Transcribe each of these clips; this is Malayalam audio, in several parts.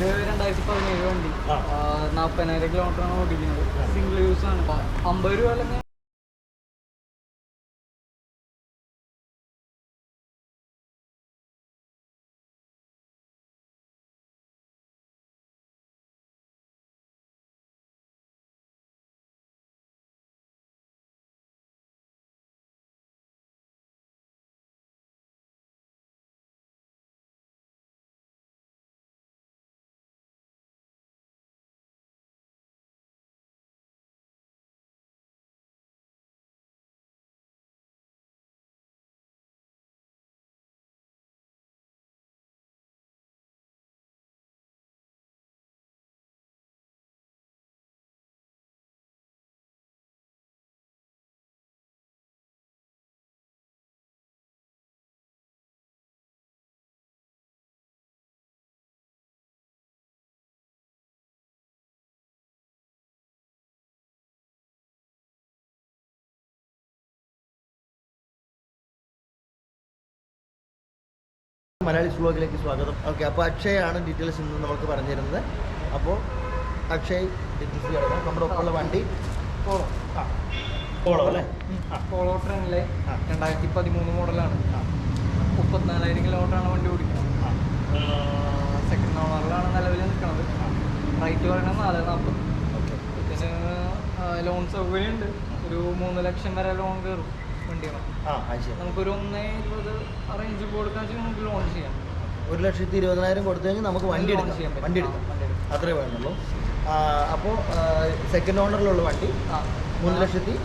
ഇത് 2017 വണ്ടി 40,000 കിലോമീറ്ററാണ് ഓടിക്കുന്നത്. സിംഗിൾ യൂസ് ആണ്. 50 രൂപ അല്ലെങ്കിൽ മലയാളി വ്ലോഗിലേക്ക് സ്വാഗതം. ഓക്കെ, അപ്പോൾ അക്ഷയാണ് ഡീറ്റെയിൽസ് ഇന്ന് നമുക്ക് പറഞ്ഞു തരുന്നത്. അപ്പോൾ അക്ഷയ് ഡീറ്റെയിൽസ് കിടക്കാം. നമ്മുടെ ഒപ്പമുള്ള വണ്ടി പോളോ പോളോ അല്ലേ? പോളോ ട്രെയിനിലെ 2013 മോഡലാണ്. 34,000 കിലോമീറ്ററാണ് വണ്ടി ഓടിക്കുന്നത്. സെക്കൻഡ് ഓണറിലാണ് നിലവിൽ നിൽക്കുന്നത്. റേറ്റ് പറയുന്നത് 440. ഓക്കെ, ഇതിന് ലോൺ സൗകര്യമുണ്ട്. ഒരു 3 ലക്ഷം വരെ ലോൺ കയറും വണ്ടിയാണ്. നമുക്കൊരു 1.20 അറേഞ്ച് കൊടുക്കാൻ വെച്ചാൽ നമുക്ക് ലോൺ ചെയ്യാം. 1,20,000 കൊടുത്തു കഴിഞ്ഞാൽ നമുക്ക് വണ്ടി എടുക്കാം. അത്രേ വേണുള്ളൂ. അപ്പോൾ സെക്കൻഡ് ഓണറിലുള്ള വണ്ടി 3,40,000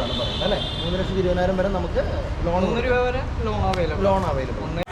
പറയുന്നത് അല്ലേ? 3,20,000 വരെ നമുക്ക് ലോൺ 3 രൂപ വരെ ലോൺ അവൈലബിൾ.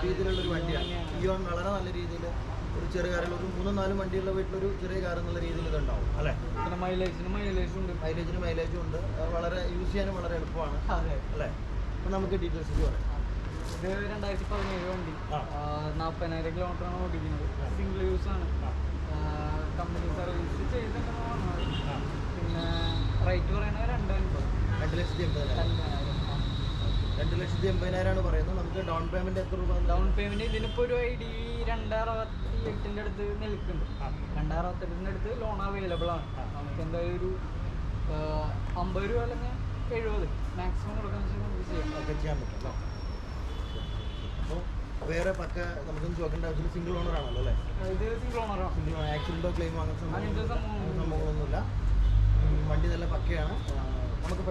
രീതിയിലുള്ളൊരു വണ്ടിയാണ്. ഇയോൺ വളരെ നല്ല രീതിയിൽ ഒരു ചെറിയ കാറിൽ ഒരു 3-4 വണ്ടിയുള്ള വീട്ടിലൊരു ചെറിയ കാർ എന്നുള്ള രീതിയിൽ ഇതുണ്ടാവും അല്ലേ. പിന്നെ മൈലേജും ഉണ്ട്. മൈലേജും ഉണ്ട്. വളരെ യൂസ് ചെയ്യാനും വളരെ എളുപ്പമാണ് അല്ലേ. അപ്പം നമുക്ക് ഡീറ്റെയിൽസ് പറയാം. ഇത് 2017 വണ്ടി, 40,000 കിലോമീറ്ററാണ് ഓടിക്കുന്നത്. സിംഗിൾ യൂസ് ആണ്. കമ്പനി സർവീസ് ചെയ്തിട്ടുണ്ടെന്നാണ്. പിന്നെ റേറ്റ് പറയുന്നത് 2,80,000 പറയുന്നത്. നമുക്ക് ഡൗൺ പേയ്മെന്റ് എത്ര രൂപ? ഡൗൺ പേയ്മെന്റ് ഇതിനിപ്പോൾ ഒരു ID 268 അടുത്ത് നിൽക്കുന്നുണ്ട്. 268 അടുത്ത് ലോൺ അവൈലബിൾ ആണ്. നമുക്ക് എന്തായാലും ഒരു 50 രൂപ അല്ലെങ്കിൽ 70 മാക്സിമം കൊടുക്കാൻ ചെയ്യാൻ പറ്റും. അപ്പോൾ വേറെ പക്ക നമുക്കൊന്നും ചോദിക്കേണ്ട ആവശ്യമില്ല. സിംഗിൾ ഓണർ ആണല്ലോ അല്ലേ? ഇത് സിംഗിൾ ഓണറാണ്. ആക്സിഡന്റോ ക്ലെയിമോ അങ്ങനത്തെ സംഭവങ്ങളൊന്നുമില്ല. വണ്ടി നല്ല പക്കയാണ്. നമുക്ക്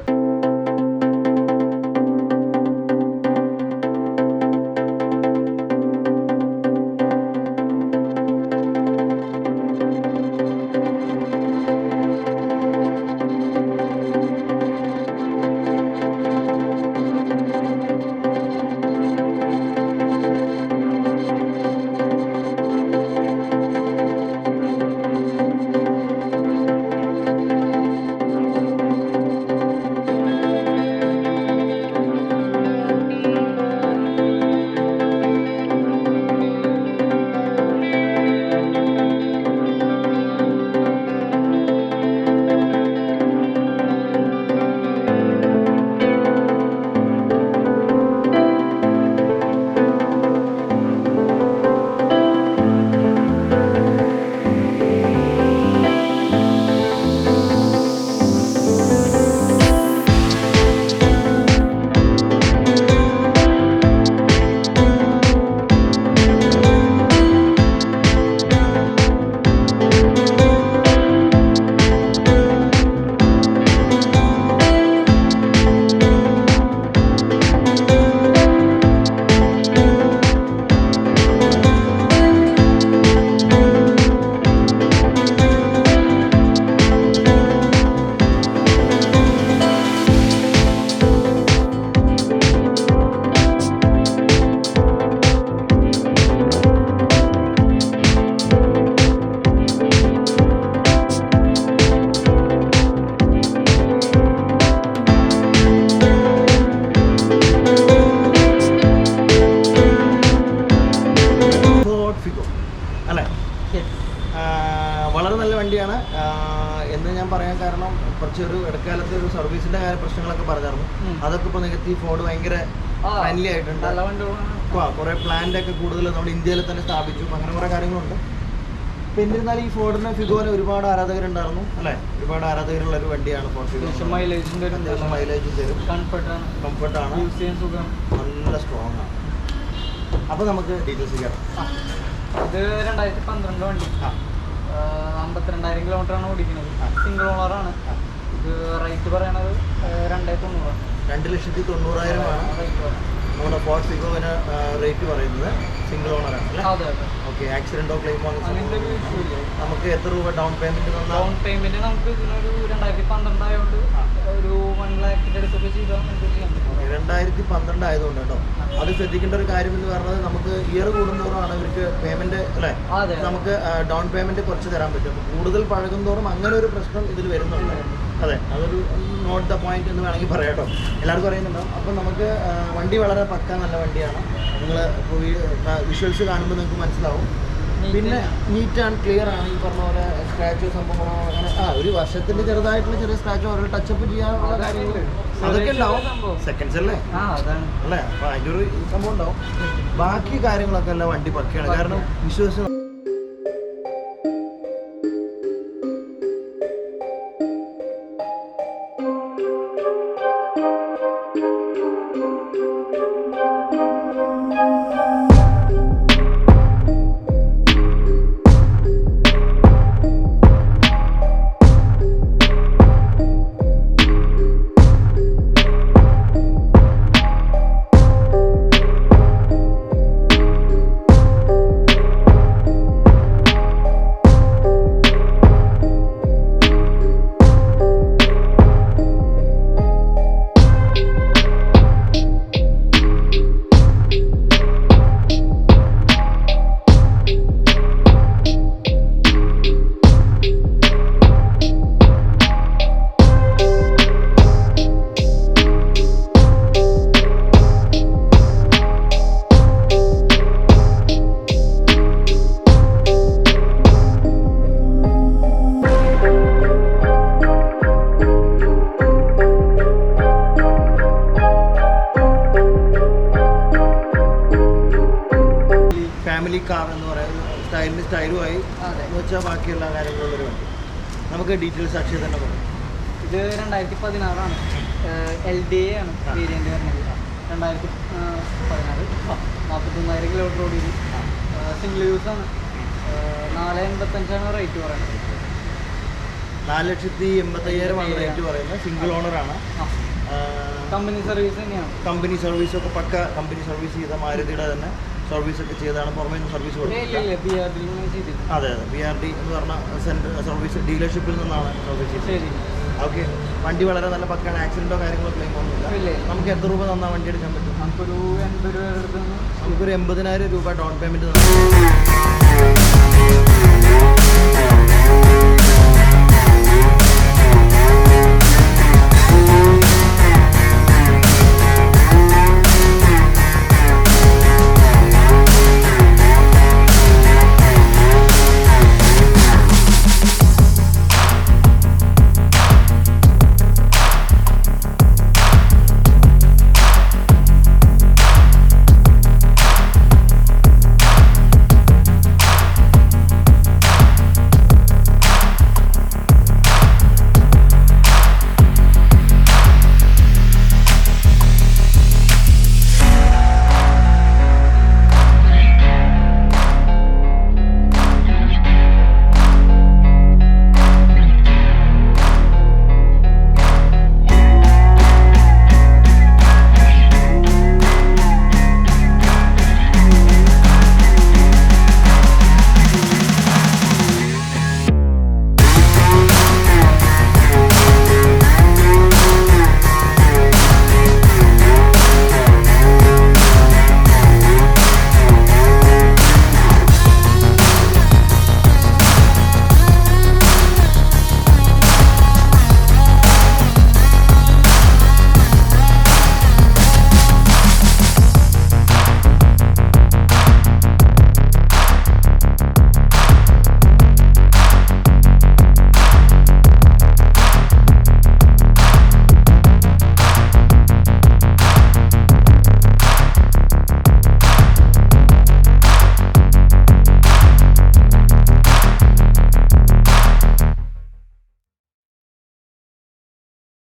വളരെ നല്ല വണ്ടിയാണ് എന്ന് ഞാൻ പറയാൻ കാരണം കുറച്ചൊരു ഇടക്കാലത്ത് ഒരു സർവീസിന്റെ പ്രശ്നങ്ങളൊക്കെ പറഞ്ഞായിരുന്നു. അതൊക്കെ ഇപ്പോൾ നികത്തി ഫോർഡ് ഭയങ്കര ഫ്രണ്ട്ലി ആയിട്ടുണ്ട്. കുറെ പ്ലാന്റ് ഒക്കെ കൂടുതൽ നമ്മുടെ ഇന്ത്യയിൽ തന്നെ സ്ഥാപിച്ചു. അങ്ങനെ കുറെ കാര്യങ്ങളുണ്ട്. ഇപ്പം എന്നിരുന്നാലും ഈ ഫോർഡിന് ഫിഗോന് ഒരുപാട് ആരാധകരുണ്ടായിരുന്നു അല്ലേ. ഒരുപാട് ആരാധകരുള്ള ഒരു വണ്ടിയാണ് ഫോർഡ് ഫിഗോ. മൈലേജും തരും, കംഫർട്ടാണ്, നല്ല സ്ട്രോങ് ആണ്. അപ്പോൾ നമുക്ക് ഡീറ്റെയിൽസ് കേൾക്കാം. ഇത് 2012 വണ്ടി, 52,000 കിലോമീറ്ററാണ് ഓടിക്കുന്നത്. സിംഗിൾ ഓണറാണ്. ഇത് റേറ്റ് പറയണത് 2,90,000. 2,90,000 നമ്മുടെ ഫോർഡ് ഫിഗോവിന് റേറ്റ് പറയുന്നത്. സിംഗിൾ ഓണറാണ്. ഓക്കെ. ആക്സിഡന്റോ ക്ലെയിമോ നമുക്ക് എത്ര രൂപ ഡൗൺ പേയ്മെന്റ്? ഡൗൺ പേയ്മെന്റ് നമുക്ക് ഇതിനൊരു 2012 ആയതുകൊണ്ട് ഒരു 1 ലക്ഷത്തിന്റെ അടുത്തൊക്കെ ചെയ്താൽ 2012 ആയതുകൊണ്ട് കേട്ടോ. അത് ശ്രദ്ധിക്കേണ്ട ഒരു കാര്യം എന്ന് പറഞ്ഞത് നമുക്ക് ഇയർ കൂടുന്തോറുമാണ് ഇവർക്ക് പേയ്മെന്റ് അല്ലേ. നമുക്ക് ഡൗൺ പേയ്മെന്റ് കുറച്ച് തരാൻ പറ്റും. കൂടുതൽ പഴകുന്തോറും അങ്ങനെ ഒരു പ്രശ്നം ഇതിൽ വരുന്നുണ്ട്. അതെ, അതൊരു നോട്ട് ദ പോയിന്റ് എന്ന് വേണമെങ്കിൽ പറയാം കേട്ടോ. എല്ലാവർക്കും അറിയുന്നുണ്ടാവും. അപ്പം നമുക്ക് വണ്ടി വളരെ പക്ക നല്ല വണ്ടിയാണ്. നിങ്ങൾ വിഷ്വൽസ് കാണുമ്പോൾ നിങ്ങൾക്ക് മനസ്സിലാവും. പിന്നെ നീറ്റ് ആൻഡ് ക്ലിയർ ആണ്. ഈ പറഞ്ഞ പോലെ സ്ക്രാച്ചോ സംഭവങ്ങളോ അങ്ങനെ ഒരു വർഷത്തിന്റെ ചെറുതായിട്ടുള്ള ചെറിയ സ്ക്രാച്ചോ ഒരു ടച്ചപ്പ് ചെയ്യാനുള്ള കാര്യങ്ങൾ അതൊക്കെ ഉണ്ടാവും. സെക്കൻഡ്സ് അല്ലേ അല്ലേ. അപ്പൊ അതിൻ്റെ ഒരു സംഭവം ഉണ്ടാവും. ബാക്കി കാര്യങ്ങളൊക്കെ അല്ല വണ്ടി പക്കയാണ്. കാരണം വിശ്വസിച്ച് ഫാമിലി കാർ എന്ന് പറയുന്നത് സ്റ്റൈലുമായി എന്ന് വെച്ചാൽ ബാക്കി എല്ലാ കാര്യങ്ങളുള്ളൊരു വണ്ടി. നമുക്ക് ഡീറ്റെയിൽസ് അക്ഷയ തന്നെ പറയാം. ഇത് 2016 LDA ആണ് വേരിയൻ്റ് വരുന്നത്. 2016 41,000 കിലോമീറ്റർ ഓടിയത്. സിംഗിൾ യൂസ് ആണ്. 485 റേറ്റ് പറയുന്നത്. 4,85,000 റേറ്റ് പറയുന്നത്. സിംഗിൾ ഓണറാണ്. കമ്പനി സർവീസ് തന്നെയാണ്. കമ്പനി സർവീസൊക്കെ പക്ക കമ്പനി സർവീസ് ചെയ്ത മാരുതിയുടെ തന്നെ സർവീസൊക്കെ ചെയ്താണ്. പുറമേ നിന്ന് സർവീസ് കൊടുക്കുന്നത്. അതെ അതെ, BRD എന്ന് പറഞ്ഞ സർവീസ് ഡീലർഷിപ്പിൽ നിന്നാണ് സർവീസ് ചെയ്തത്. ഓക്കെ, വണ്ടി വളരെ നല്ല പക്കാണ്. ആക്സിഡൻറ്റോ കാര്യങ്ങളോ ക്ലെയിം ഒന്നുമില്ല. നമുക്ക് എത്ര രൂപ തന്നാൽ വണ്ടി എടുക്കാൻ പറ്റും? നമുക്കൊരു 80 രൂപ നമുക്കൊരു 80,000 രൂപ ഡൗൺ പേയ്മെൻറ്റ്